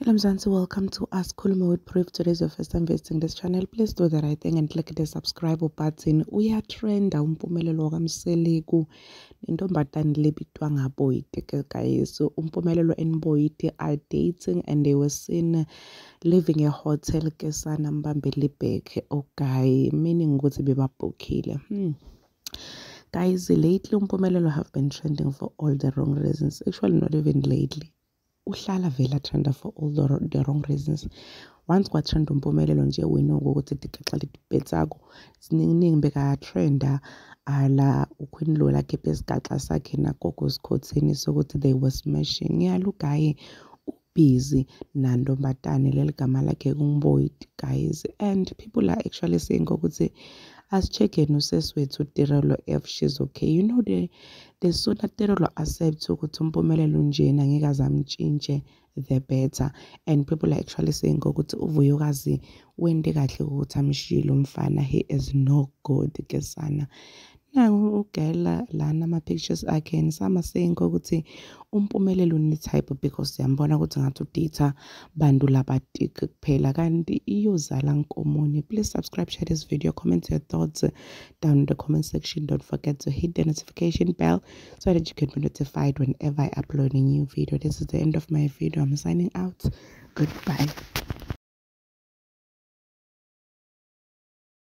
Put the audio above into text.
Hello Mzansi, welcome to Ask Khuluma with Proof. Today is your first time visiting this channel. Please do the right thing and click the subscribe button. Uyatrenda umpumelelo kaMseleku intombatane lebitwa ngaBoyite guys. So umpumelelo and Boyite are dating and they were seen living a hotel ke sana Mbambeli Bek okay, meaning ukuthi bebabhokile. Guys, lately umpumelelo have been trending for all the wrong reasons. Actually not even lately. Uhlala vela trenda for all the wrong reasons. Once kwatrenda umpumelelo nje wena ukuthi dikexa litibetsako siningi beka trenda ala uQueen Lola kepe isigaxa sakhe nagogo sikhothini sokuthi they were smashing. Look guy busy nantombatane leligama lakhe kuMboyite guys, and people are actually saying ukuthi as-check-e nosesi wethu Tirelo F, she's okay. You know the sooner Tirelo accept ukuthi umpumelelo njena ngeke azamtshintshe the better, and people are actually saying ukuthi uVuyokazi wente kahle ukuthi amshilo umfana, he is no good ke sana. Nangu ugela lana ama-pictures akhe and some are saying ukuthi umpumelelo ni-type because siyambona ukuthi ngathi uditha bantu labatik kuphela kanti iyozala nkomoni. Please subscribe, share this video, comment your thoughts down in the comment section. Don't forget to hit the notification bell so that you can be notified whenever I upload a new video. This is the end of my video. I'm signing out. Goodbye.